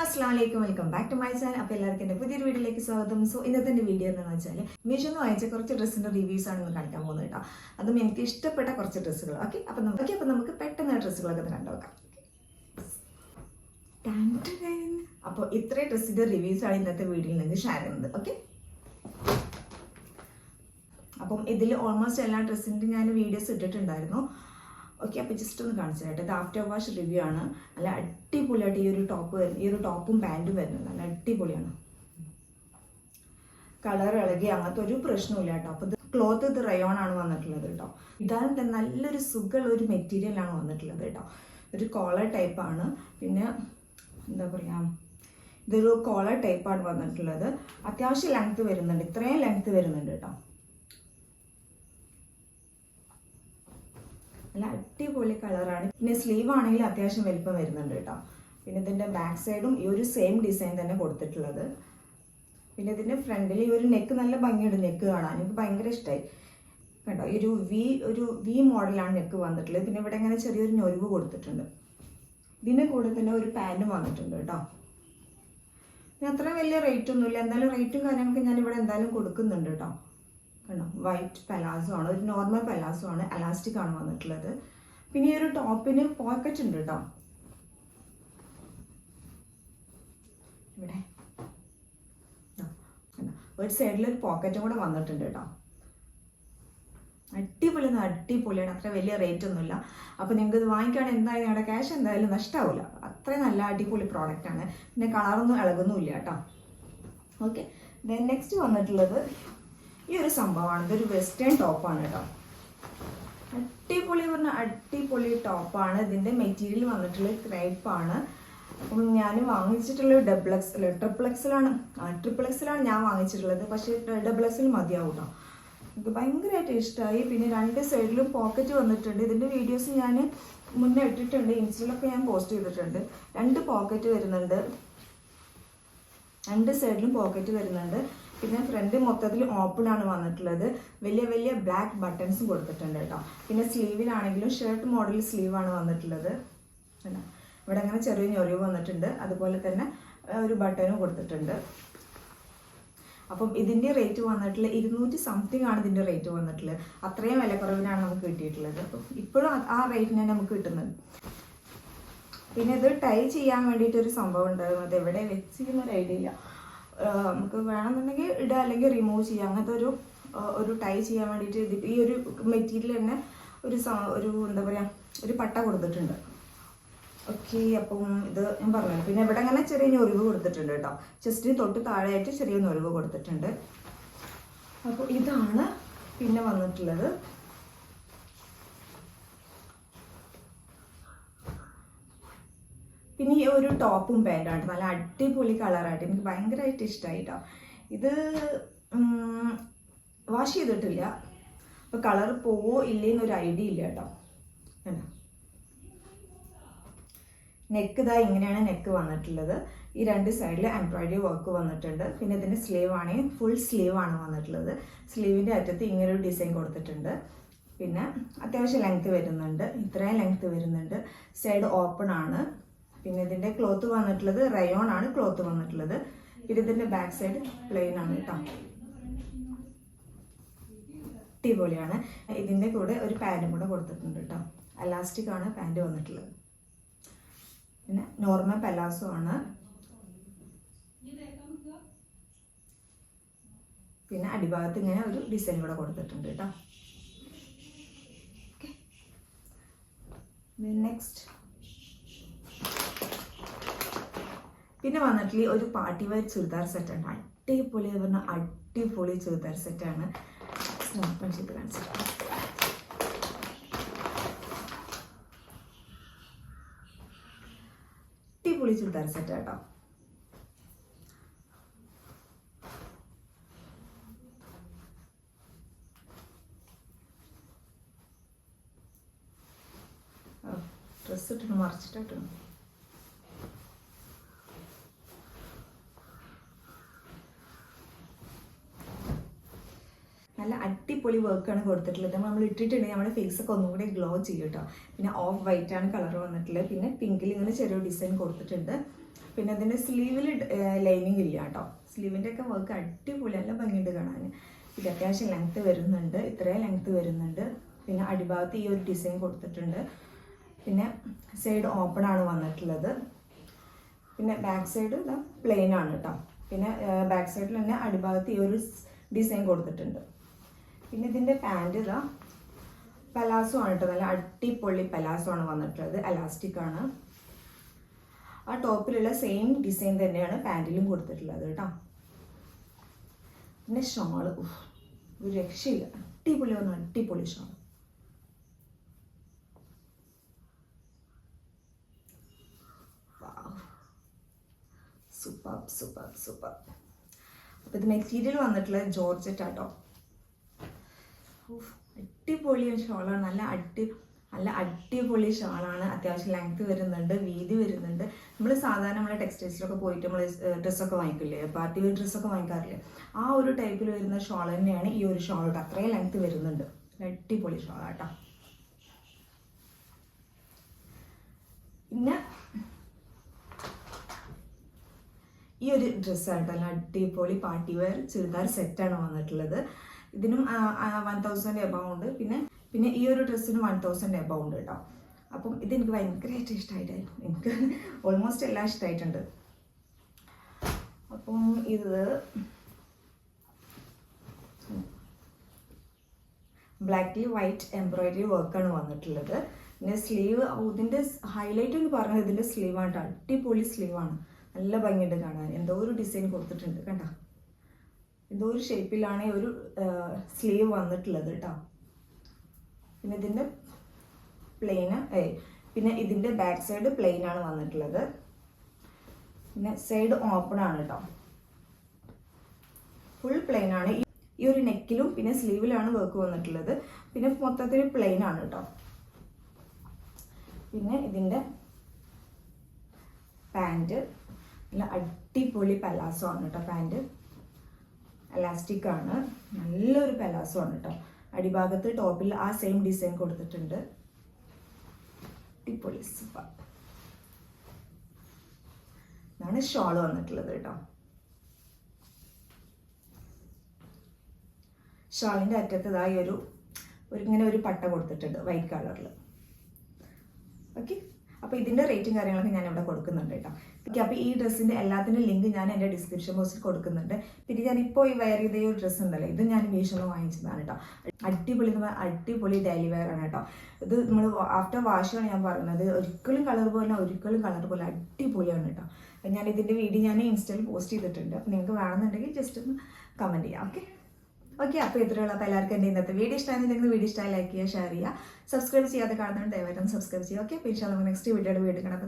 അസ്സലാമലൈക്കും, welcome back to my channel. അപ്പോൾ എല്ലാവർക്കും എൻ്റെ പുതിയൊരു വീഡിയോയിലേക്ക് സ്വാഗതം. സോ ഇന്നത്തെ എൻ്റെ വീഡിയോ എന്താണെന്ന് വെച്ചാൽ മീഷോന്ന് വാങ്ങിച്ച കുറച്ച് ഡ്രസ്സിൻ്റെ റിവ്യൂസ് ആണ് ഇന്ന് കാണിക്കാൻ പോകുന്നത് കേട്ടോ. അതും എനിക്ക് ഇഷ്ടപ്പെട്ട കുറച്ച് ഡ്രസ്സുകൾ. ഓക്കെ, അപ്പോൾ നമുക്ക് പെട്ടെന്ന് ഡ്രസ്സുകളൊക്കെ തന്നെ കണ്ടുവെക്കാം. അപ്പോൾ ഇത്രയും ഡ്രസ്സിൻ്റെ റിവ്യൂസ് ആണ് ഇന്നത്തെ വീഡിയോയിൽ നിന്ന് ഷെയർ ചെയ്യുന്നത്. ഓക്കെ, അപ്പം ഇതിൽ ഓൾമോസ്റ്റ് എല്ലാ ഡ്രസ്സിൻ്റെ ഞാൻ വീഡിയോസ് ഇട്ടിട്ടുണ്ടായിരുന്നു. ഓക്കെ, അപ്പോൾ ജസ്റ്റ് ഒന്ന് കാണിച്ചു തരട്ടെ. ഇത് ആഫ്റ്റർ വാഷ് റിവ്യൂ ആണ്. നല്ല അടിപൊളിയായിട്ട് ഈ ഒരു ടോപ്പും പാൻറ്റും വരുന്നത് നല്ല അടിപൊളിയാണ്. കളർ ഇളകി അങ്ങനത്തെ ഒരു പ്രശ്നമില്ല കേട്ടോ. അപ്പോൾ ഇത് റയോൺ ആണ് വന്നിട്ടുള്ളത് കേട്ടോ. ഇതാണ് നല്ലൊരു സുഖമുള്ള ഒരു മെറ്റീരിയലാണ് വന്നിട്ടുള്ളത് കേട്ടോ. ഒരു കോളർ ടൈപ്പാണ്. പിന്നെ എന്താ പറയുക, ഇതൊരു കോളർ ടൈപ്പാണ് വന്നിട്ടുള്ളത്. അത്യാവശ്യം ലെങ്ത് വരുന്നുണ്ട്, ഇത്രയും ലെങ്ത് വരുന്നുണ്ട് കേട്ടോ. നല്ല അടിപൊളി കളറാണ്. പിന്നെ സ്ലീവ് ആണെങ്കിൽ അത്യാവശ്യം വലിപ്പം വരുന്നുണ്ട് കേട്ടോ. പിന്നെ ഇതിൻ്റെ ബാക്ക് സൈഡും ഈ ഒരു സെയിം ഡിസൈൻ തന്നെ കൊടുത്തിട്ടുള്ളത്. പിന്നെ ഇതിൻ്റെ ഫ്രണ്ടിൽ ഈ ഒരു നെക്ക് നല്ല ഭംഗിയുണ്ട്. നെക്ക് കാണാൻ എനിക്ക് ഭയങ്കര ഇഷ്ടമായി കേട്ടോ. ഈ ഒരു വി മോഡലാണ് നെക്ക് വന്നിട്ടുള്ളത്. പിന്നെ ഇവിടെ ഇങ്ങനെ ചെറിയൊരു ഞൊരിവ് കൊടുത്തിട്ടുണ്ട്. ഇതിൻ്റെ കൂടെ തന്നെ ഒരു പാൻറ്റും വന്നിട്ടുണ്ട് കേട്ടോ. പിന്നെ അത്ര വലിയ റേറ്റ് ഒന്നുമില്ല. എന്തായാലും റേറ്റും കാര്യങ്ങളൊക്കെ ഞാൻ ഇവിടെ എന്തായാലും കൊടുക്കുന്നുണ്ട് കേട്ടോ. കണ്ടോ, വൈറ്റ് പലാസോ ആണ്, ഒരു നോർമൽ പലാസോ ആണ്, അലാസ്റ്റിക് ആണ് വന്നിട്ടുള്ളത്. പിന്നെ ഈ ഒരു ടോപ്പിന് പോക്കറ്റ് ഉണ്ട് കേട്ടോ. ഇവിടെ ഒരു സൈഡിൽ ഒരു പോക്കറ്റും കൂടെ വന്നിട്ടുണ്ട് കേട്ടോ. അടിപൊളിയാണ്. അത്ര വലിയ റേറ്റ് ഒന്നുമില്ല. അപ്പോൾ നിങ്ങൾക്ക് ഇത് വാങ്ങിക്കുകയാണെങ്കിൽ എന്തായാലും നിങ്ങളുടെ ക്യാഷ് എന്തായാലും നഷ്ടമാവില്ല. അത്രയും നല്ല അടിപൊളി പ്രോഡക്റ്റ് ആണ്. പിന്നെ കളറൊന്നും ഇളകുന്നുമില്ല കേട്ടോ. ഓക്കെ, ദെൻ നെക്സ്റ്റ് വന്നിട്ടുള്ളത് ഈ ഒരു സംഭവമാണ്. ഇതൊരു വെസ്റ്റേൺ ടോപ്പാണ് കേട്ടോ. അടിപൊളി ടോപ്പാണ്. ഇതിൻ്റെ മെറ്റീരിയൽ വന്നിട്ടുള്ള ക്രേപ്പാണ്. അപ്പം ഞാൻ വാങ്ങിച്ചിട്ടുള്ളത് ട്രിപ്പിൾ എക്സിലാണ് ഞാൻ വാങ്ങിച്ചിട്ടുള്ളത്. പക്ഷേ ഡബിൾ എക്സിൽ മതിയാവും കേട്ടോ. എനിക്ക് ഭയങ്കരമായിട്ട് ഇഷ്ടമായി. പിന്നെ രണ്ട് സൈഡിലും പോക്കറ്റ് വന്നിട്ടുണ്ട്. ഇതിൻ്റെ വീഡിയോസ് ഞാൻ മുന്നേ ഇട്ടിട്ടുണ്ട്, ഇൻസ്റ്റയിലൊക്കെ ഞാൻ പോസ്റ്റ് ചെയ്തിട്ടുണ്ട്. രണ്ട് പോക്കറ്റ് വരുന്നുണ്ട്, രണ്ട് സൈഡിലും പോക്കറ്റ് വരുന്നുണ്ട്. പിന്നെ ഫ്രണ്ട് മൊത്തത്തിൽ ഓപ്പൺ ആണ് വന്നിട്ടുള്ളത്. വലിയ ബ്ലാക്ക് ബട്ടൺസും കൊടുത്തിട്ടുണ്ട് കേട്ടോ. പിന്നെ സ്ലീവിലാണെങ്കിലും ഷർട്ട് മോഡൽ സ്ലീവാണ് വന്നിട്ടുള്ളത്. ഇവിടെ അങ്ങനെ ചെറിയ ഞൊറിവ് വന്നിട്ടുണ്ട്. അതുപോലെ തന്നെ ഒരു ബട്ടനും കൊടുത്തിട്ടുണ്ട്. അപ്പം ഇതിൻ്റെ റേറ്റ് വന്നിട്ടുള്ളത് 200 സംതിങ് ആണ് ഇതിൻ്റെ റേറ്റ് വന്നിട്ടുള്ളത്. അത്രയും വിലക്കുറവിനാണ് നമുക്ക് കിട്ടിയിട്ടുള്ളത്. അപ്പം ഇപ്പോഴും ആ റേറ്റിന് തന്നെ നമുക്ക് കിട്ടുന്നത്. പിന്നെ ഇത് ടൈ ചെയ്യാൻ വേണ്ടിയിട്ടൊരു സംഭവം ഉണ്ടായിരുന്നു. അത് എവിടെ വെച്ചിരിക്കുന്ന ഒരു ഐഡിയ ഇല്ല. നമുക്ക് വേണമെന്നുണ്ടെങ്കിൽ ഇടുക, അല്ലെങ്കിൽ റിമൂവ് ചെയ്യുക. അങ്ങനത്തെ ഒരു ടൈ ചെയ്യാൻ വേണ്ടിയിട്ട് ഈ ഒരു മെറ്റീരിയൽ തന്നെ ഒരു എന്താ പറയുക, ഒരു പട്ട കൊടുത്തിട്ടുണ്ട്. ഓക്കെ, അപ്പം ഇത് ഞാൻ പറഞ്ഞു. പിന്നെ ഇവിടെ അങ്ങനെ ചെറിയ ഞൊറിവ് കൊടുത്തിട്ടുണ്ട് കേട്ടോ. ചെസ്റ്റിന് തൊട്ട് താഴെയായിട്ട് ചെറിയ ഞൊറിവ് കൊടുത്തിട്ടുണ്ട്. അപ്പോൾ ഇതാണ് പിന്നെ വന്നിട്ടുള്ളത്. പിന്നെ ഈ ഒരു ടോപ്പും പാൻറ്റാണ് നല്ല അടിപൊളി കളറായിട്ട് എനിക്ക് ഭയങ്കരമായിട്ട് ഇഷ്ടമായി കേട്ടോ. ഇത് വാഷ് ചെയ്തിട്ടില്ല. അപ്പോൾ കളർ പോവോ ഇല്ലേന്നൊരു ഐഡിയ ഇല്ല കേട്ടോ. നെക്ക് ഇതാ ഇങ്ങനെയാണ് നെക്ക് വന്നിട്ടുള്ളത്. ഈ രണ്ട് സൈഡിൽ എംബ്രോയിഡറി വർക്ക് വന്നിട്ടുണ്ട്. പിന്നെ ഇതിൻ്റെ സ്ലീവ് ആണെങ്കിൽ ഫുൾ സ്ലീവാണ് വന്നിട്ടുള്ളത്. സ്ലീവിൻ്റെ അറ്റത്ത് ഇങ്ങനൊരു ഡിസൈൻ കൊടുത്തിട്ടുണ്ട്. പിന്നെ അത്യാവശ്യം ലെങ്ത്ത് വരുന്നുണ്ട്, ഇത്രയും ലെങ്ത്ത് വരുന്നുണ്ട്. സൈഡ് ഓപ്പൺ ആണ്. പിന്നെ ഇതിൻ്റെ ക്ലോത്ത് വന്നിട്ടുള്ളത് റയോൺ ആണ് ക്ലോത്ത് വന്നിട്ടുള്ളത്. പിന്നെ ഇതിൻ്റെ ബാക്ക് സൈഡ് പ്ലെയിൻ ആണ് കേട്ടോ. അടിപൊളിയാണ്. ഇതിൻ്റെ കൂടെ ഒരു പാൻറ്റും കൂടെ കൊടുത്തിട്ടുണ്ട് കേട്ടോ. അലാസ്റ്റിക് ആണ് പാൻറ്റ് വന്നിട്ടുള്ളത്. പിന്നെ നോർമൽ പലാസോ ആണ്. പിന്നെ അടിഭാഗത്ത് ഇങ്ങനെ ഒരു ഡിസൈൻ കൂടെ കൊടുത്തിട്ടുണ്ട് കേട്ടോ. ഓക്കെ, നെക്സ്റ്റ് പിന്നെ വന്നിട്ടുള്ള ഒരു പാർട്ടി വെയർ ചുരിദാർ സെറ്റാണ്. അടിപൊളി പറഞ്ഞാൽ അടിപൊളി ചുരിദാർ സെറ്റാണ്. ഓപ്പൺ ചെയ്ത് കാണിച്ചിട്ട് അടിപൊളി ചുരിദാർ സെറ്റ് കേട്ടോ. ഡ്രസ് ഇട്ടിട്ട് മറിച്ചിട്ടിട്ട് നല്ല അടിപൊളി വർക്കാണ് കൊടുത്തിട്ടുള്ളത്. നമ്മൾ ഇട്ടിട്ടുണ്ടെങ്കിൽ നമ്മുടെ ഫേസൊക്കെ ഒന്നും കൂടി ഗ്ലോ ചെയ്യും കേട്ടോ. പിന്നെ ഓഫ് വൈറ്റ് ആണ് കളർ വന്നിട്ടുള്ളത്. പിന്നെ പിങ്കിൽ ഇങ്ങനെ ചെറിയ ഡിസൈൻ കൊടുത്തിട്ടുണ്ട്. പിന്നെ ഇതിൻ്റെ സ്ലീവിൽ ലൈനിങ് ഇല്ല കേട്ടോ. സ്ലീവിൻ്റെ ഒക്കെ വർക്ക് അടിപൊളി, നല്ല ഭംഗിയുണ്ട് കാണാൻ. ഇത് അത്യാവശ്യം ലെങ്ത്ത് വരുന്നുണ്ട്, ഇത്രയും ലെങ്ത്ത് വരുന്നുണ്ട്. പിന്നെ അടിഭാഗത്ത് ഈ ഒരു ഡിസൈൻ കൊടുത്തിട്ടുണ്ട്. പിന്നെ സൈഡ് ഓപ്പൺ ആണ് വന്നിട്ടുള്ളത്. പിന്നെ ബാക്ക് സൈഡ് ഇതാ പ്ലെയിൻ ആണ് കേട്ടോ. പിന്നെ ബാക്ക് സൈഡിൽ തന്നെ അടിഭാഗത്ത് ഈ ഒരു ഡിസൈൻ കൊടുത്തിട്ടുണ്ട്. പിന്നെ ഇതിൻ്റെ പാൻറ് ഇതാ പലാസോ ആണ് കേട്ടോ, നല്ല അടിപൊളി പലാസോ ആണ് വന്നിട്ടുള്ളത്, എലാസ്റ്റിക് ആണ്. ആ ടോപ്പിലുള്ള സെയിം ഡിസൈൻ തന്നെയാണ് പാൻറ്റിലും കൊടുത്തിട്ടുള്ളത് കേട്ടോ. പിന്നെ ഷോള് ഒരു രക്ഷയില്ല, അടിപൊളി വന്നു, അടിപൊളി ഷോൾ. Super super super. അപ്പോൾ ഇത് മെറ്റീരിയൽ വന്നിട്ടുള്ളത് ജോർജറ്റ് ആട്ടോ. അടിപൊളി ഷോളാണ്, നല്ല അടിപൊളി ഷോളാണ്. അത്യാവശ്യം ലെങ്ത് വരുന്നുണ്ട്, വീതി വരുന്നുണ്ട്. നമ്മൾ സാധാരണ നമ്മളെ ടെക്സ്റ്റൈൽസിലൊക്കെ പോയിട്ട് നമ്മൾ ഡ്രസ്സൊക്കെ വാങ്ങിക്കില്ലേ, പാർട്ടി വെയർ ഡ്രസ്സൊക്കെ വാങ്ങിക്കാറില്ലേ, ആ ഒരു ടൈപ്പിൽ വരുന്ന ഷോൾ തന്നെയാണ് ഈ ഒരു ഷോൾ കേട്ടോ. അത്രയും ലെങ്ത് വരുന്നുണ്ട്, അടിപൊളി ഷോളാട്ടോ. പിന്നെ ഈ ഒരു ഡ്രസ്സായിട്ട് നല്ല അടിപൊളി പാർട്ടി വെയർ ചുരിദാർ സെറ്റാണ് വന്നിട്ടുള്ളത്. ഇതിനും 1000 എബവ് ഉണ്ട്. പിന്നെ ഈ ഒരു ഡ്രസ്സിന് 1000 എബവ് ഉണ്ട് കേട്ടോ. അപ്പം ഇതെനിക്ക് ഭയങ്കരമായിട്ട് ഇഷ്ടമായിട്ടായിരുന്നു, എനിക്ക് ഓൾമോസ്റ്റ് എല്ലാം ഇഷ്ടമായിട്ടുണ്ട്. അപ്പം ഇത് ബ്ലാക്കിൽ വൈറ്റ് എംബ്രോയിഡറി വർക്കാണ് വന്നിട്ടുള്ളത്. പിന്നെ സ്ലീവ്, ഇതിൻ്റെ ഹൈലൈറ്റ് എന്ന് പറഞ്ഞത് ഇതിൻ്റെ സ്ലീവാണ് കേട്ടോ. അടിപൊളി സ്ലീവാണ്, നല്ല ഭംഗിയുണ്ട് കാണാൻ. എന്തോ ഒരു ഡിസൈൻ കൊടുത്തിട്ടുണ്ട് കണ്ടോ, എന്തോ ഒരു ഷേപ്പിലാണ് ഒരു സ്ലീവ് വന്നിട്ടുള്ളത് കേട്ടോ. പിന്നെ ഇതിൻ്റെ പിന്നെ ഇതിൻ്റെ ബാക്ക് സൈഡ് പ്ലെയിൻ ആണ് വന്നിട്ടുള്ളത്. പിന്നെ സൈഡ് ഓപ്പൺ ആണ് കേട്ടോ, ഫുൾ പ്ലെയിൻ ആണ്. ഈ ഒരു നെക്കിലും പിന്നെ സ്ലീവിലാണ് വർക്ക് വന്നിട്ടുള്ളത്. പിന്നെ മൊത്തത്തിൽ പ്ലെയിൻ ആണ് കേട്ടോ. പിന്നെ ഇതിൻ്റെ പാൻറ് നല്ല അടിപൊളി പലാസോ ആണ് കേട്ടോ. പാൻറ് എലാസ്റ്റിക് ആണ്, നല്ലൊരു പലാസോ ആണ് കേട്ടോ. അടിഭാഗത്ത് ടോപ്പിൽ ആ സെയിം ഡിസൈൻ കൊടുത്തിട്ടുണ്ട്, അടിപൊളി സൂപ്പർ. ഇതാണ് ഷോൾ വന്നിട്ടുള്ളത് കേട്ടോ. ഷോളിൻ്റെ അറ്റത്ത് ഇതായി ഇങ്ങനെ ഒരു പട്ട കൊടുത്തിട്ടുണ്ട് വൈറ്റ് കളറിൽ. ഓക്കെ, അപ്പോൾ ഇതിൻ്റെ റേറ്റും കാര്യങ്ങളൊക്കെ ഞാൻ ഇവിടെ കൊടുക്കുന്നുണ്ട് കേട്ടോ. ഓക്കെ, അപ്പോൾ ഈ ഡ്രസ്സിൻ്റെ എല്ലാത്തിൻ്റെ ലിങ്ക് ഞാൻ എൻ്റെ ഡിസ്ക്രിപ്ഷൻ ബോക്സിൽ കൊടുക്കുന്നുണ്ട്. പിന്നെ ഞാനിപ്പോൾ ഈ വെയർ ചെയ്ത ഈ ഡ്രസ്സ് ഉണ്ടല്ലോ, ഇത് ഞാൻ മീഷോയിൽ വാങ്ങിച്ചതാണ് കേട്ടോ. അടിപൊളി ഡെയിലി വെയർ ആണ് കേട്ടോ. ഇത് നമ്മൾ ആഫ്റ്റർ വാഷാണ് ഞാൻ പറയുന്നത്, ഒരിക്കലും കളർ പോലെ അടിപൊളിയാണ് കേട്ടോ. ഞാൻ ഇതിൻ്റെ വീഡിയോ ഞാൻ ഇൻസ്റ്റയിൽ പോസ്റ്റ് ചെയ്തിട്ടുണ്ട്. അപ്പോൾ നിങ്ങൾക്ക് വേണമെന്നുണ്ടെങ്കിൽ ജസ്റ്റ് ഒന്ന് കമൻറ്റ് ചെയ്യാം. ഓക്കെ, അപ്പോൾ ഇത്രയുള്ള. അപ്പോൾ എല്ലാവർക്കും എൻ്റെ ഇന്നത്തെ വീഡിയോ ഇഷ്ടമായെങ്കിൽ നിങ്ങൾ വീഡിയോ ഇഷ്ടമായി ലൈക്ക് ചെയ്യുക, ഷെയർ ചെയ്യുക, സബ്സ്ക്രൈബ് ചെയ്യാതെ കാണുന്നുണ്ട് ദയവായിട്ടും സബ്സ്ക്രൈബ് ചെയ്യുക. ഓക്കെ, അപ്പോൾ ഇൻഷാല്ലാ നെക്സ്റ്റ് വീഡിയോയുടെ വീഡിയോ കാണാൻ.